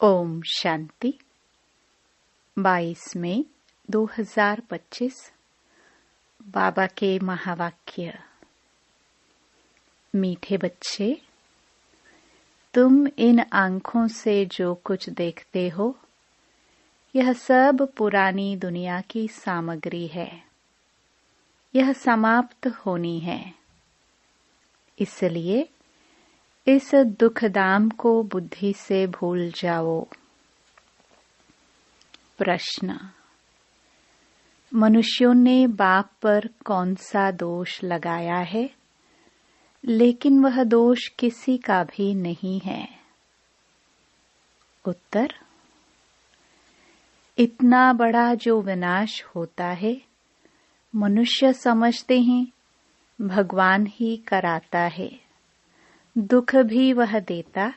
ओम शांति। 22 मई 2025। बाबा के महावाक्य। मीठे बच्चे, तुम इन आंखों से जो कुछ देखते हो, यह सब पुरानी दुनिया की सामग्री है। यह समाप्त होनी है। इसलिए इस दुखधाम को बुद्धि से भूल जाओ। प्रश्न। मनुष्यों ने बाप पर कौन सा दोष लगाया है, लेकिन वह दोष किसी का भी नहीं है? उत्तर। इतना बड़ा जो विनाश होता है, मनुष्य समझते हैं भगवान ही कराता है। दुख भी वह देता,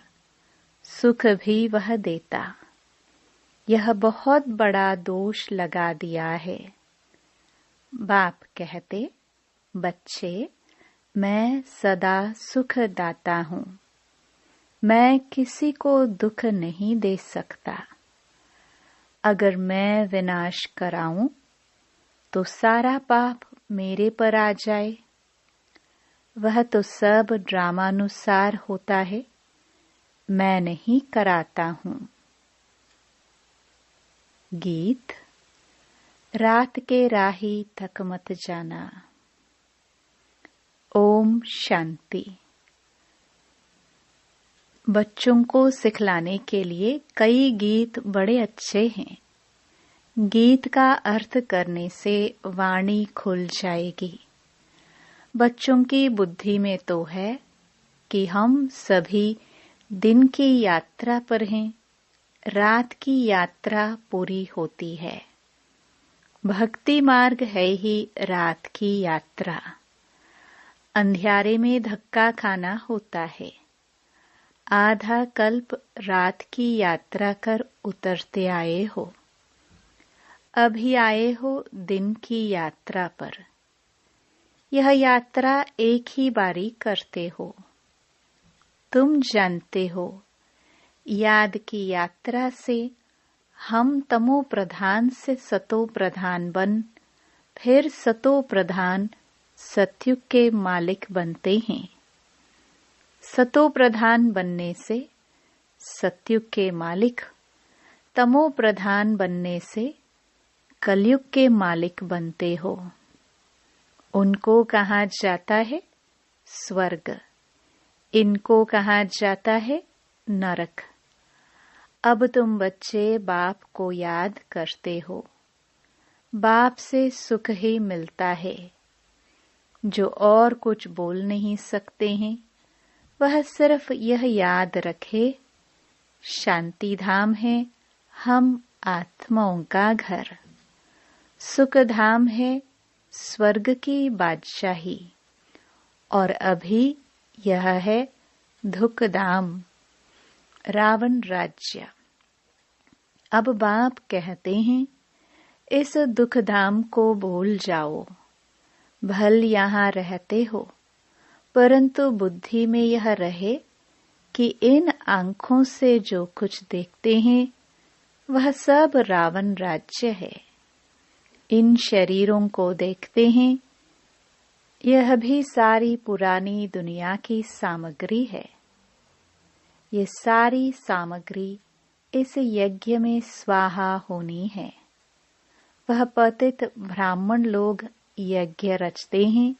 सुख भी वह देता। यह बहुत बड़ा दोष लगा दिया है। बाप कहते, बच्चे, मैं सदा सुख दाता हूँ। मैं किसी को दुख नहीं दे सकता। अगर मैं विनाश कराऊं, तो सारा पाप मेरे पर आ जाए। वह तो सब ड्रामानुसार होता है, मैं नहीं कराता हूँ। गीत। रात के राही तक मत जाना। ओम शांति। बच्चों को सिखलाने के लिए कई गीत बड़े अच्छे हैं। गीत का अर्थ करने से वाणी खुल जाएगी। बच्चों की बुद्धि में तो है कि हम सभी दिन की यात्रा पर हैं। रात की यात्रा पूरी होती है। भक्ति मार्ग है ही रात की यात्रा। अंधियारे में धक्का खाना होता है। आधा कल्प रात की यात्रा कर उतरते आए हो। अभी आए हो दिन की यात्रा पर। यह यात्रा एक ही बारी करते हो। तुम जानते हो, याद की यात्रा से हम तमो प्रधान से सतो प्रधान बन, फिर सतो प्रधान सतयुग के मालिक बनते हैं। सतो प्रधान बनने से सतयुग के मालिक, तमो प्रधान बनने से कलयुग के मालिक बनते हो। उनको कहा जाता है स्वर्ग, इनको कहा जाता है नरक। अब तुम बच्चे बाप को याद करते हो। बाप से सुख ही मिलता है। जो और कुछ बोल नहीं सकते हैं, वह सिर्फ यह याद रखे, शांति धाम है हम आत्माओं का घर। सुख धाम है स्वर्ग की बादशाही। और अभी यह है दुखधाम, रावण राज्य। अब बाप कहते हैं, इस दुखधाम को भूल जाओ। भल यहाँ रहते हो, परंतु बुद्धि में यह रहे कि इन आंखों से जो कुछ देखते हैं, वह सब रावण राज्य है। इन शरीरों को देखते हैं, यह भी सारी पुरानी दुनिया की सामग्री है। ये सारी सामग्री इस यज्ञ में स्वाहा होनी है। वह पतित ब्राह्मण लोग यज्ञ रचते हैं,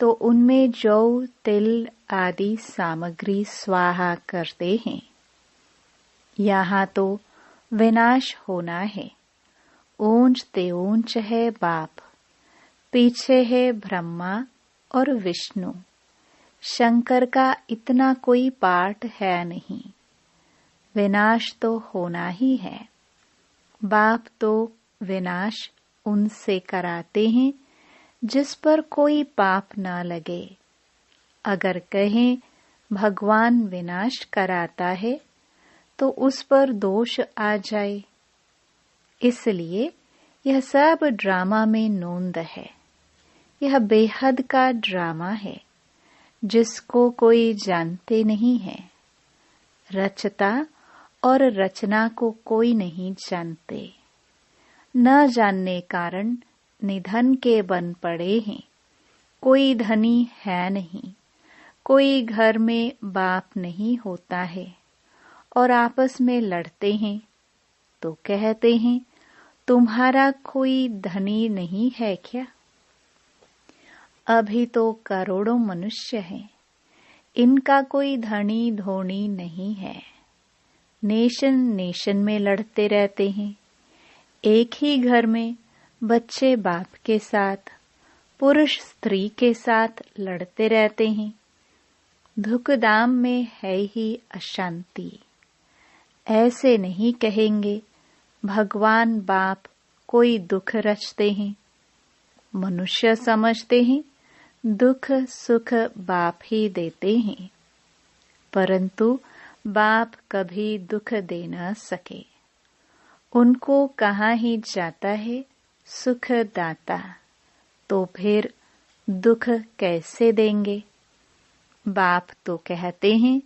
तो उनमें जौ तिल आदि सामग्री स्वाहा करते हैं। यहाँ तो विनाश होना है। ऊंच ते ऊंच है बाप, पीछे है ब्रह्मा और विष्णु। शंकर का इतना कोई पाठ है नहीं। विनाश तो होना ही है। बाप तो विनाश उनसे कराते हैं जिस पर कोई पाप ना लगे। अगर कहें भगवान विनाश कराता है, तो उस पर दोष आ जाए। इसलिए यह सब ड्रामा में नोंद है। यह बेहद का ड्रामा है, जिसको कोई जानते नहीं है। रचता और रचना को कोई नहीं जानते। न जानने कारण निधन के बन पड़े हैं। कोई धनी है नहीं, कोई घर में बाप नहीं होता है और आपस में लड़ते हैं तो कहते हैं तुम्हारा कोई धनी नहीं है क्या? अभी तो करोड़ों मनुष्य हैं, इनका कोई धनी धोनी नहीं है। नेशन नेशन में लड़ते रहते हैं। एक ही घर में बच्चे बाप के साथ, पुरुष स्त्री के साथ लड़ते रहते हैं। दुखदाम में है ही अशांति। ऐसे नहीं कहेंगे भगवान बाप कोई दुख रचते हैं। मनुष्य समझते हैं दुख सुख बाप ही देते हैं, परंतु बाप कभी दुख दे न सके। उनको कहाँ ही जाता है सुख दाता, तो फिर दुख कैसे देंगे? बाप तो कहते हैं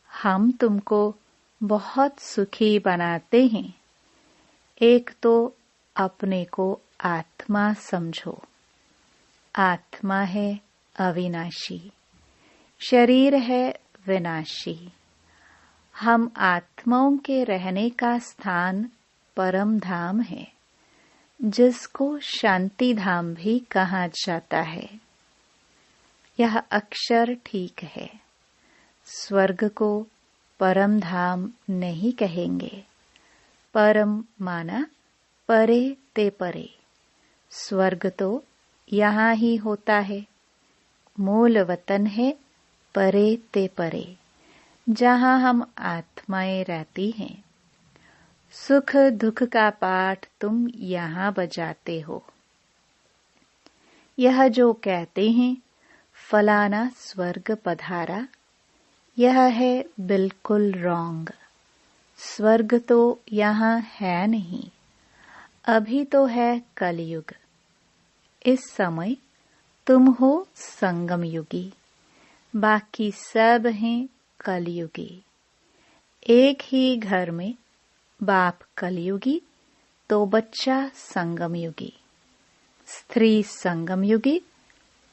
हम तुमको बहुत सुखी बनाते हैं। एक तो अपने को आत्मा समझो। आत्मा है अविनाशी, शरीर है विनाशी। हम आत्माओं के रहने का स्थान परम धाम है, जिसको शांति धाम भी कहा जाता है। यह अक्षर ठीक है। स्वर्ग को परम धाम नहीं कहेंगे। परम माना परे ते परे। स्वर्ग तो यहाँ ही होता है। मूल वतन है परे ते परे, जहाँ हम आत्माएं रहती हैं। सुख दुख का पाठ तुम यहाँ बजाते हो। यह जो कहते हैं फलाना स्वर्ग पधारा, यह है बिल्कुल रॉन्ग। स्वर्ग तो यहाँ है नहीं। अभी तो है कलयुग। इस समय तुम हो संगम युगी, बाकी सब हैं कलयुगी। एक ही घर में बाप कलयुगी तो बच्चा संगम युगी, स्त्री संगम युगी,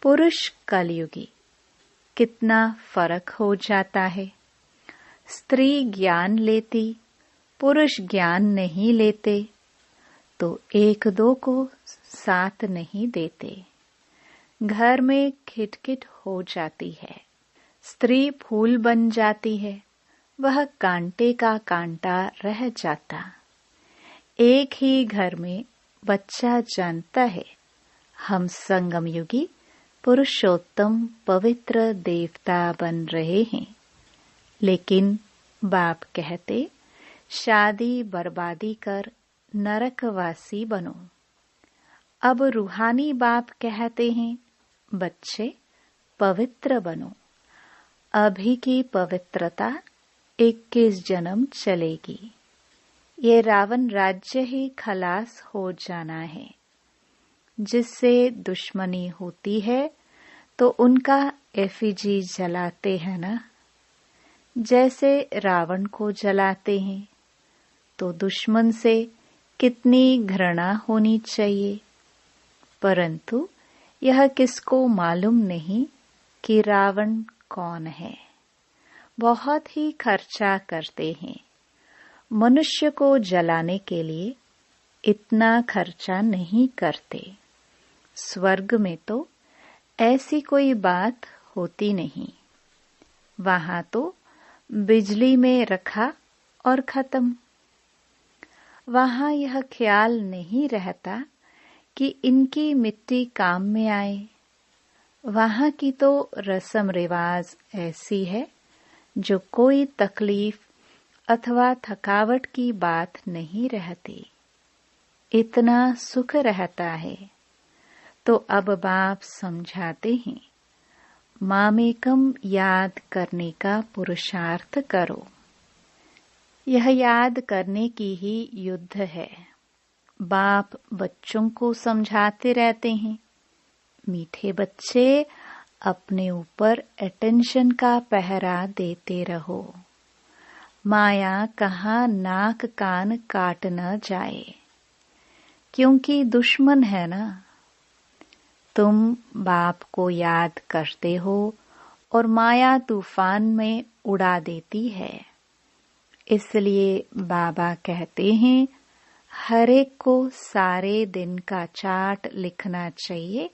पुरुष कलयुगी। कितना फर्क हो जाता है। स्त्री ज्ञान लेती, पुरुष ज्ञान नहीं लेते, तो एक दो को साथ नहीं देते। घर में खिटखिट हो जाती है। स्त्री फूल बन जाती है, वह कांटे का कांटा रह जाता। एक ही घर में बच्चा जानता है हम संगम युगी पुरुषोत्तम पवित्र देवता बन रहे हैं, लेकिन बाप कहते शादी बर्बादी कर नरकवासी बनो। अब रूहानी बाप कहते हैं बच्चे पवित्र बनो। अभी की पवित्रता 21 जन्म चलेगी। ये रावण राज्य ही खलास हो जाना है। जिससे दुश्मनी होती है तो उनका एफिजी जलाते हैं ना। जैसे रावण को जलाते हैं तो दुश्मन से कितनी घृणा होनी चाहिए, परंतु यह किसको मालूम नहीं कि रावण कौन है। बहुत ही खर्चा करते हैं। मनुष्य को जलाने के लिए इतना खर्चा नहीं करते। स्वर्ग में तो ऐसी कोई बात होती नहीं। वहां तो बिजली में रखा और खत्म। वहां यह ख्याल नहीं रहता कि इनकी मिट्टी काम में आए। वहां की तो रस्म रिवाज ऐसी है जो कोई तकलीफ अथवा थकावट की बात नहीं रहती। इतना सुख रहता है। तो अब बाप समझाते हैं मामेकम याद करने का पुरुषार्थ करो। यह याद करने की ही युद्ध है। बाप बच्चों को समझाते रहते हैं मीठे बच्चे अपने ऊपर अटेंशन का पहरा देते रहो। माया कहाँ नाक कान काट न जाए, क्योंकि दुश्मन है ना। तुम बाप को याद करते हो और माया तूफान में उड़ा देती है। इसलिए बाबा कहते हैं हर एक को सारे दिन का चार्ट लिखना चाहिए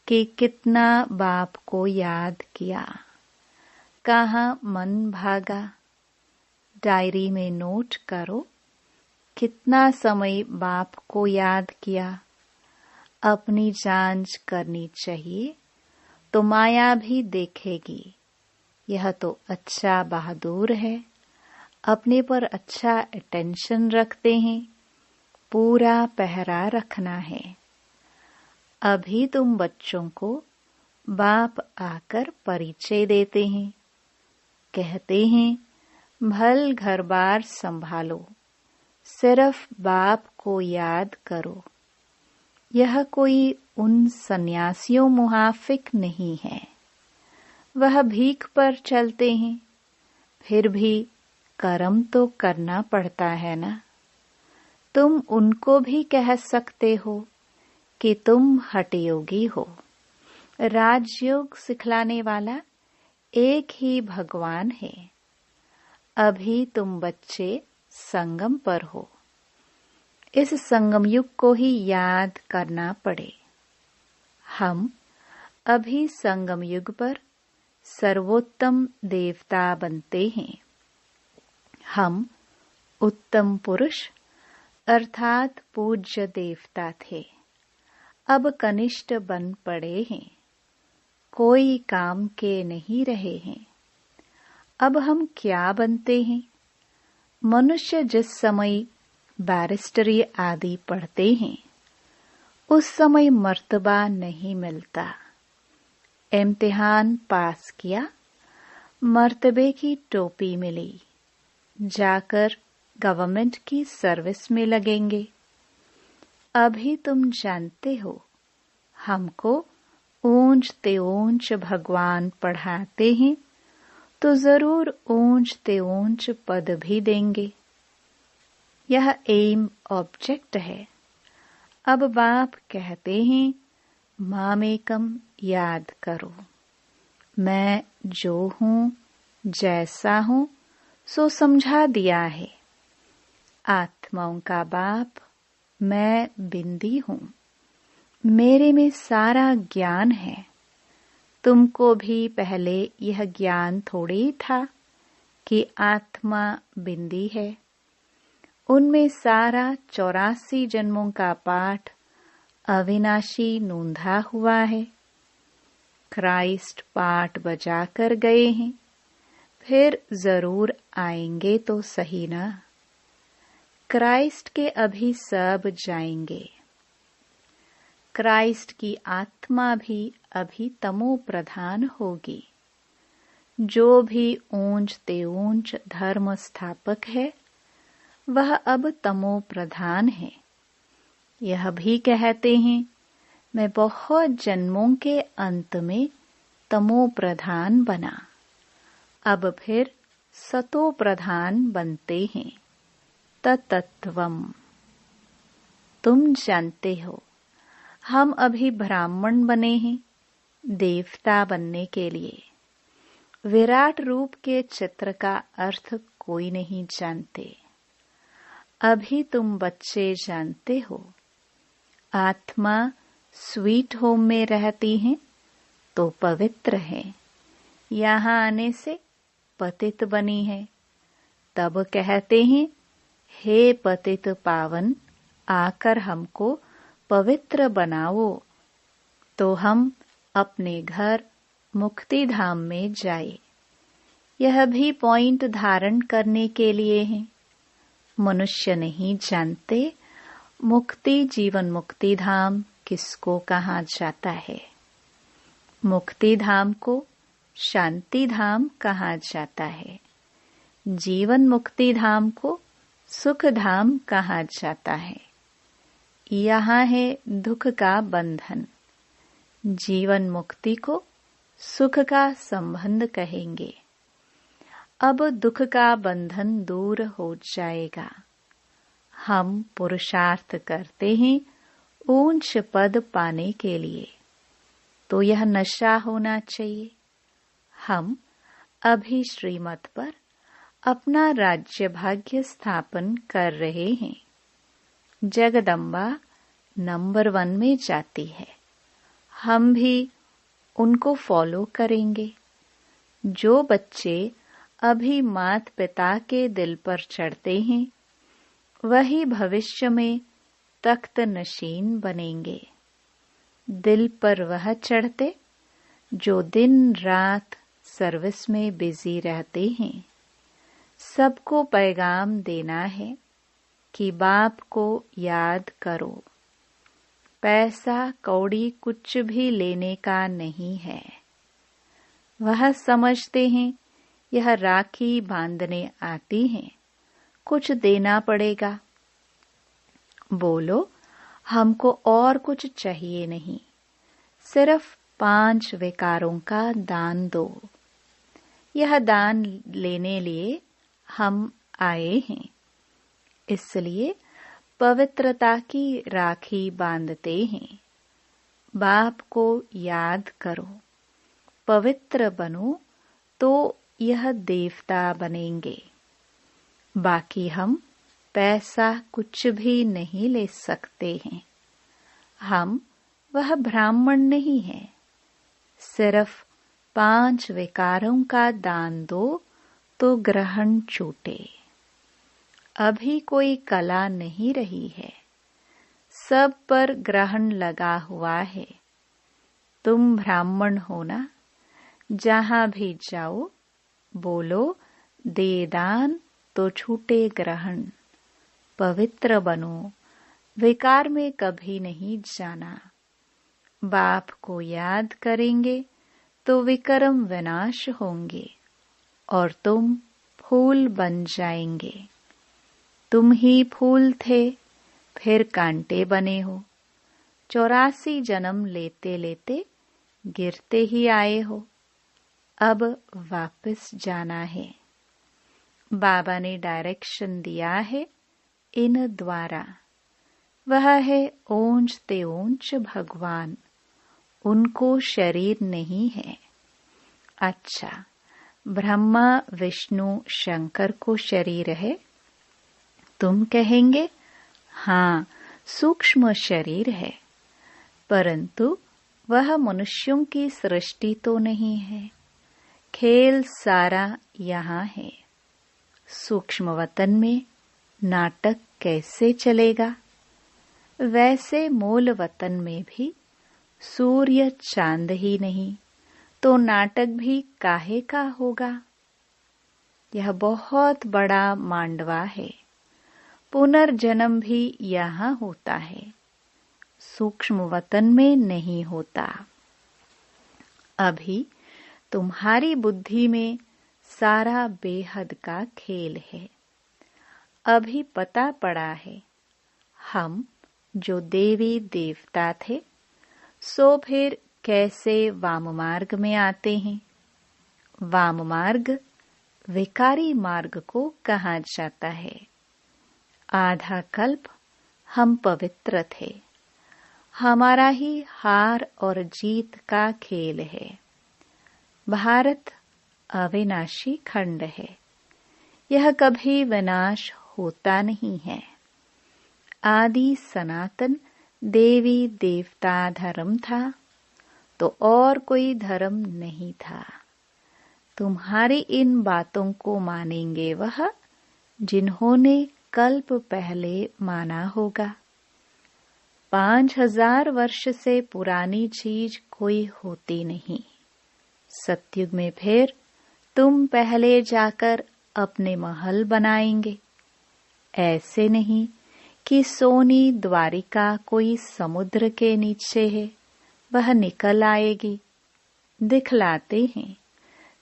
कि कितना बाप को याद किया, कहाँ मन भागा। डायरी में नोट करो कितना समय बाप को याद किया। अपनी जांच करनी चाहिए तो माया भी देखेगी यह तो अच्छा बहादुर है, अपने पर अच्छा अटेंशन रखते हैं, पूरा पहरा रखना है। अभी तुम बच्चों को बाप आकर परिचय देते हैं, कहते हैं भल घर बार संभालो, सिर्फ बाप को याद करो। यह कोई उन सन्यासियों मुहाफिक नहीं है, वह भीख पर चलते हैं, फिर भी कर्म तो करना पड़ता है ना। तुम उनको भी कह सकते हो कि तुम हठयोगी हो। राजयोग सिखलाने वाला एक ही भगवान है। अभी तुम बच्चे संगम पर हो, इस संगम युग को ही याद करना पड़े। हम अभी संगम युग पर सर्वोत्तम देवता बनते हैं। हम उत्तम पुरुष अर्थात पूज्य देवता थे, अब कनिष्ठ बन पड़े हैं, कोई काम के नहीं रहे हैं। अब हम क्या बनते हैं? मनुष्य जिस समय बैरिस्टरी आदि पढ़ते हैं उस समय मर्तबा नहीं मिलता। इम्तिहान पास किया, मर्तबे की टोपी मिली, जाकर गवर्नमेंट की सर्विस में लगेंगे। अभी तुम जानते हो हमको ऊंचते ऊंच भगवान पढ़ाते हैं तो जरूर ऊंचते ऊंच पद भी देंगे। यह एम ऑब्जेक्ट है। अब बाप कहते हैं मामेकम याद करो, मैं जो हूँ जैसा हूँ सो समझा दिया है। आत्माओं का बाप मैं बिंदी हूँ, मेरे में सारा ज्ञान है। तुमको भी पहले यह ज्ञान थोड़ी था कि आत्मा बिंदी है। उनमें सारा 84 जन्मों का पाठ अविनाशी नूंधा हुआ है। क्राइस्ट पाठ बजा कर गए हैं, फिर जरूर आएंगे तो सही ना। क्राइस्ट के अभी सब जाएंगे। क्राइस्ट की आत्मा भी अभी तमो प्रधान होगी। जो भी ऊंचते ऊंच धर्म स्थापक है वह अब तमो प्रधान है। यह भी कहते हैं मैं बहुत जन्मों के अंत में तमो प्रधान बना, अब फिर सतो प्रधान बनते हैं। तत्त्वम। तुम जानते हो हम अभी ब्राह्मण बने हैं देवता बनने के लिए। विराट रूप के चित्र का अर्थ कोई नहीं जानते। अभी तुम बच्चे जानते हो आत्मा स्वीट होम में रहती है तो पवित्र है, यहाँ आने से पतित बनी है। तब कहते हैं हे पतित पावन, आकर हमको पवित्र बनाओ तो हम अपने घर मुक्ति धाम में जाए। यह भी पॉइंट धारण करने के लिए है। मनुष्य नहीं जानते मुक्ति जीवन मुक्ति धाम किसको कहा जाता है। मुक्ति धाम को शांति धाम कहा जाता है, जीवन मुक्ति धाम को सुख धाम कहा जाता है। यहाँ है दुख का बंधन, जीवन मुक्ति को सुख का संबंध कहेंगे। अब दुख का बंधन दूर हो जाएगा। हम पुरुषार्थ करते हैं ऊंच पद पाने के लिए, तो यह नशा होना चाहिए। हम अभी श्रीमत पर अपना राज्य भाग्य स्थापन कर रहे हैं। जगदम्बा नंबर 1 में जाती है, हम भी उनको फॉलो करेंगे। जो बच्चे अभी माता पिता के दिल पर चढ़ते हैं, वही भविष्य में तख्त नशीन बनेंगे। दिल पर वह चढ़ते जो दिन रात सर्विस में बिजी रहते हैं। सबको पैगाम देना है कि बाप को याद करो। पैसा कौड़ी कुछ भी लेने का नहीं है। वह समझते हैं यह राखी बांधने आती हैं, कुछ देना पड़ेगा। बोलो हमको और कुछ चाहिए नहीं, सिर्फ 5 विकारों का दान दो। यह दान लेने लिए हम आए हैं, इसलिए पवित्रता की राखी बांधते हैं। बाप को याद करो, पवित्र बनो तो यह देवता बनेंगे। बाकी हम पैसा कुछ भी नहीं ले सकते हैं। हम वह ब्राह्मण नहीं है। सिर्फ 5 विकारों का दान दो तो ग्रहण छूटे। अभी कोई कला नहीं रही है, सब पर ग्रहण लगा हुआ है। तुम ब्राह्मण हो ना, जहां भी जाओ बोलो दे दान तो छूटे ग्रहण। पवित्र बनो, विकार में कभी नहीं जाना। बाप को याद करेंगे तो विक्रम विनाश होंगे और तुम फूल बन जाएंगे। तुम ही फूल थे, फिर कांटे बने हो। 84 जन्म लेते लेते गिरते ही आए हो। अब वापस जाना है। बाबा ने डायरेक्शन दिया है इन द्वारा। वह है ऊंच ते ऊंच भगवान, उनको शरीर नहीं है। अच्छा, ब्रह्मा विष्णु शंकर को शरीर है? तुम कहेंगे हाँ, सूक्ष्म शरीर है, परंतु वह मनुष्यों की सृष्टि तो नहीं है। खेल सारा यहाँ है। सूक्ष्म वतन में नाटक कैसे चलेगा? वैसे मूल वतन में भी सूर्य चांद ही नहीं, तो नाटक भी काहे का होगा? यह बहुत बड़ा मांडवा है। पुनर्जन्म भी यहाँ होता है, सूक्ष्म वतन में नहीं होता। अभी तुम्हारी बुद्धि में सारा बेहद का खेल है। अभी पता पड़ा है हम जो देवी देवता थे, सो फिर कैसे वाम मार्ग में आते हैं। वाम मार्ग विकारी मार्ग को कहा जाता है। आधा कल्प हम पवित्र थे। हमारा ही हार और जीत का खेल है। भारत अविनाशी खंड है, यह कभी विनाश होता नहीं है। आदि सनातन देवी देवता धर्म था, तो और कोई धर्म नहीं था। तुम्हारी इन बातों को मानेंगे वह जिन्होंने कल्प पहले माना होगा। 5000 वर्ष से पुरानी चीज कोई होती नहीं। सतयुग में फिर तुम पहले जाकर अपने महल बनाएंगे। ऐसे नहीं कि सोनी द्वारिका कोई समुद्र के नीचे है, वह निकल आएगी। दिखलाते हैं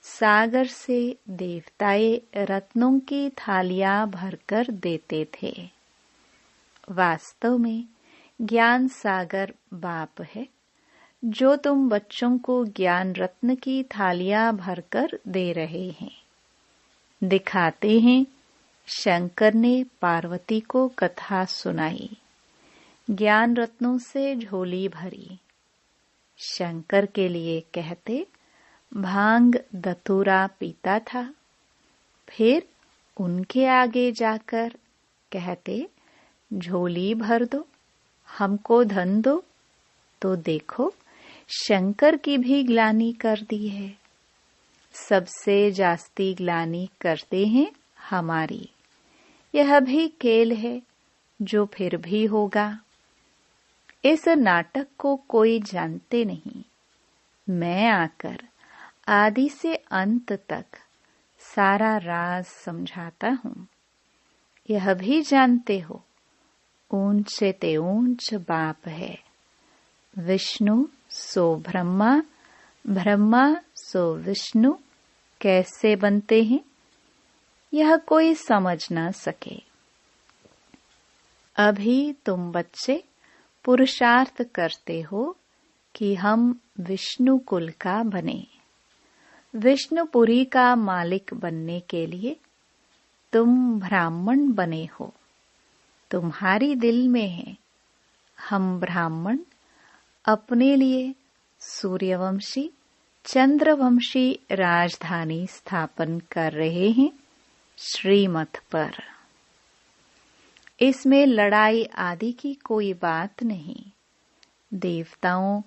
सागर से देवताएं रत्नों की थालियां भरकर देते थे। वास्तव में ज्ञान सागर बाप है, जो तुम बच्चों को ज्ञान रत्न की थालियां भरकर दे रहे हैं। दिखाते हैं शंकर ने पार्वती को कथा सुनाई, ज्ञान रत्नों से झोली भरी। शंकर के लिए कहते भांग धतूरा पीता था, फिर उनके आगे जाकर कहते झोली भर दो, हमको धन दो। तो देखो शंकर की भी ग्लानि कर दी है। सबसे जास्ती ग्लानि करते हैं हमारी। यह भी खेल है जो फिर भी होगा। इस नाटक को कोई जानते नहीं। मैं आकर आदि से अंत तक सारा राज समझाता हूँ। यह भी जानते हो ऊंच ते ऊंच बाप है। विष्णु सो ब्रह्मा, ब्रह्मा सो विष्णु कैसे बनते हैं यह कोई समझ ना सके। अभी तुम बच्चे पुरुषार्थ करते हो कि हम विष्णु कुल का बने। विष्णुपुरी का मालिक बनने के लिए तुम ब्राह्मण बने हो। तुम्हारी दिल में है हम ब्राह्मण अपने लिए सूर्यवंशी चंद्रवंशी राजधानी स्थापन कर रहे हैं श्रीमत पर। इसमें लड़ाई आदि की कोई बात नहीं। देवताओं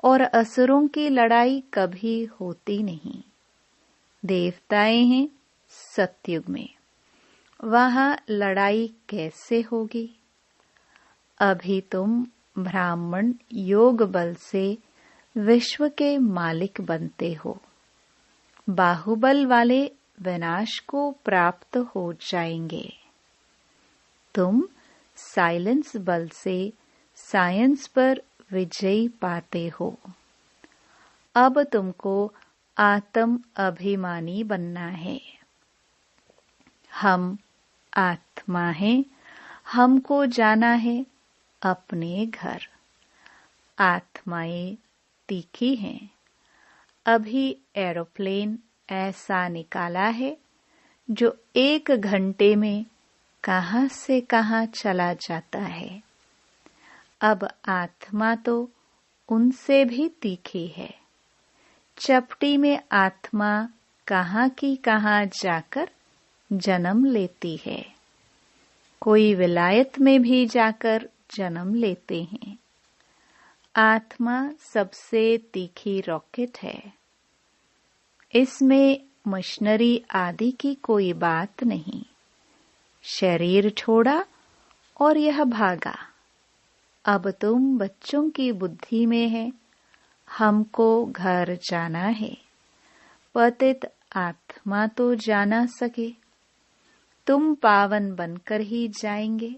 और असुरों की लड़ाई कभी होती नहीं। देवताएं हैं सतयुग में, वहां लड़ाई कैसे होगी। अभी तुम ब्राह्मण योग बल से विश्व के मालिक बनते हो। बाहुबल वाले विनाश को प्राप्त हो जाएंगे। तुम साइलेंस बल से साइंस पर विजय पाते हो। अब तुमको आत्म अभिमानी बनना है। हम आत्मा हैं, हमको जाना है अपने घर। आत्माएं तीखी हैं। अभी एरोप्लेन ऐसा निकाला है जो 1 घंटे में कहां से कहां चला जाता है। अब आत्मा तो उनसे भी तीखी है। चपटी में आत्मा कहां की कहां जाकर जन्म लेती है। कोई विलायत में भी जाकर जन्म लेते हैं। आत्मा सबसे तीखी रॉकेट है। इसमें मशीनरी आदि की कोई बात नहीं। शरीर छोड़ा और यह भागा। अब तुम बच्चों की बुद्धि में है हमको घर जाना है। पतित आत्मा तो जाना सके। तुम पावन बनकर ही जाएंगे।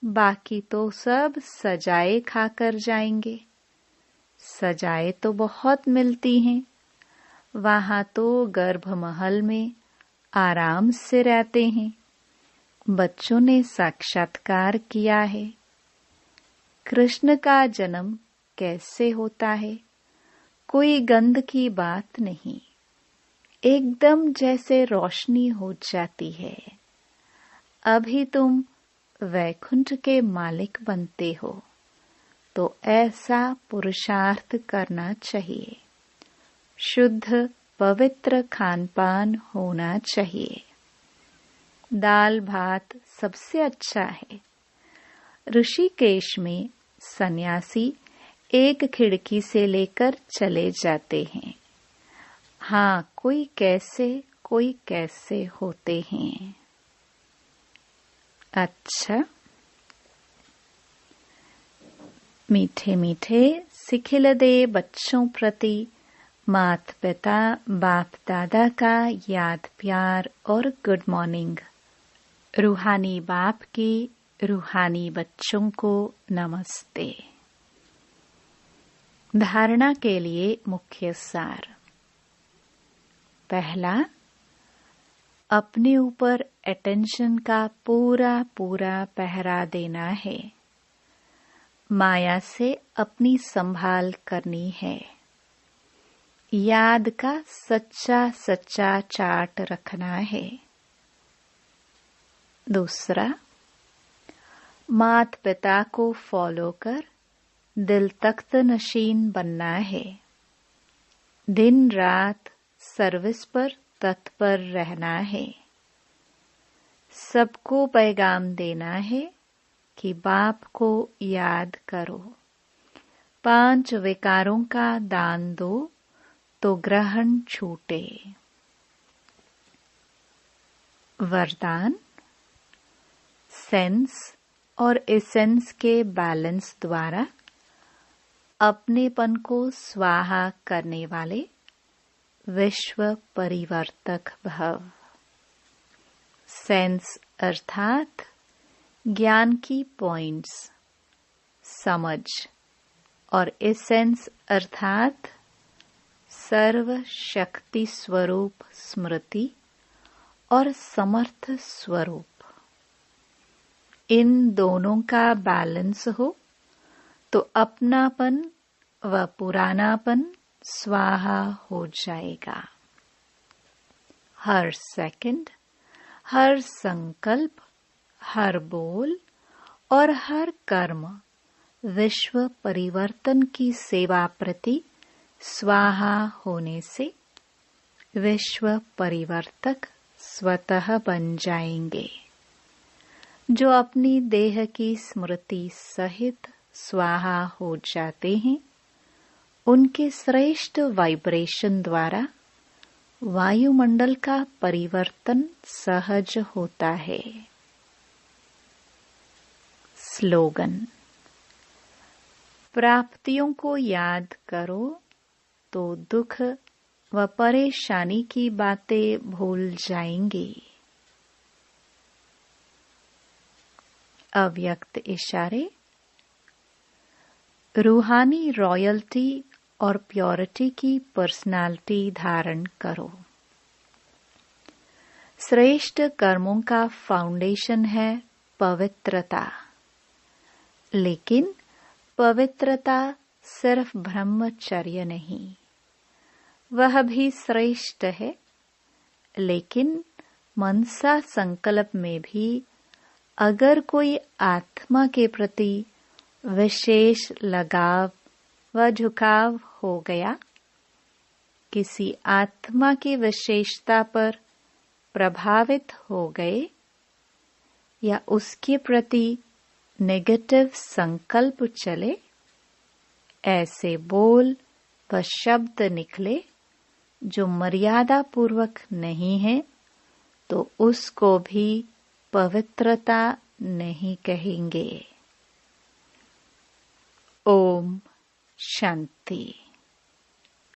बाकी तो सब सजाए खाकर जाएंगे। सजाए तो बहुत मिलती हैं। वहां तो गर्भ महल में आराम से रहते हैं। बच्चों ने साक्षात्कार किया है। कृष्ण का जन्म कैसे होता है कोई गंध की बात नहीं। एकदम जैसे रोशनी हो जाती है। अभी तुम वैकुंठ के मालिक बनते हो तो ऐसा पुरुषार्थ करना चाहिए। शुद्ध पवित्र खानपान होना चाहिए। दाल भात सबसे अच्छा है। ऋषिकेश में सन्यासी एक खिड़की से लेकर चले जाते हैं। हाँ, कोई कैसे होते हैं। अच्छा, मीठे मीठे सिखिल दे बच्चों प्रति माता पिता बाप दादा का याद प्यार और गुड मॉर्निंग। रूहानी बाप की रूहानी बच्चों को नमस्ते। धारणा के लिए मुख्य सार। पहला, अपने ऊपर अटेंशन का पूरा पहरा देना है। माया से अपनी संभाल करनी है। याद का सच्चा सच्चा चार्ट रखना है। दूसरा, माता पिता को फॉलो कर दिल तख्त नशीन बनना है। दिन रात सर्विस पर तत्पर रहना है। सबको पैगाम देना है कि बाप को याद करो। 5 विकारों का दान दो तो ग्रहण छूटे। वरदान, सेंस और एसेंस के बैलेंस द्वारा अपनेपन को स्वाहा करने वाले विश्व परिवर्तक भव। सेंस अर्थात ज्ञान की पॉइंट्स, समझ, और एसेंस अर्थात सर्व शक्ति स्वरूप स्मृति और समर्थ स्वरूप। इन दोनों का बैलेंस हो तो अपनापन व पुरानापन स्वाहा हो जाएगा। हर सेकंड, हर संकल्प, हर बोल और हर कर्म विश्व परिवर्तन की सेवा प्रति स्वाहा होने से विश्व परिवर्तक स्वतः बन जाएंगे। जो अपनी देह की स्मृति सहित स्वाहा हो जाते हैं, उनके श्रेष्ठ वाइब्रेशन द्वारा वायुमंडल का परिवर्तन सहज होता है। स्लोगन, प्राप्तियों को याद करो तो दुख व परेशानी की बातें भूल जाएंगी। अव्यक्त इशारे, रूहानी रॉयल्टी और प्योरिटी की पर्सनालिटी धारण करो। श्रेष्ठ कर्मों का फाउंडेशन है पवित्रता, लेकिन पवित्रता सिर्फ ब्रह्मचर्य नहीं, वह भी श्रेष्ठ है, लेकिन मनसा संकल्प में भी अगर कोई आत्मा के प्रति विशेष लगाव व झुकाव हो गया, किसी आत्मा की विशेषता पर प्रभावित हो गए या उसके प्रति नेगेटिव संकल्प चले, ऐसे बोल व शब्द निकले जो मर्यादा पूर्वक नहीं है, तो उसको भी पवित्रता नहीं कहेंगे। ओम शांति।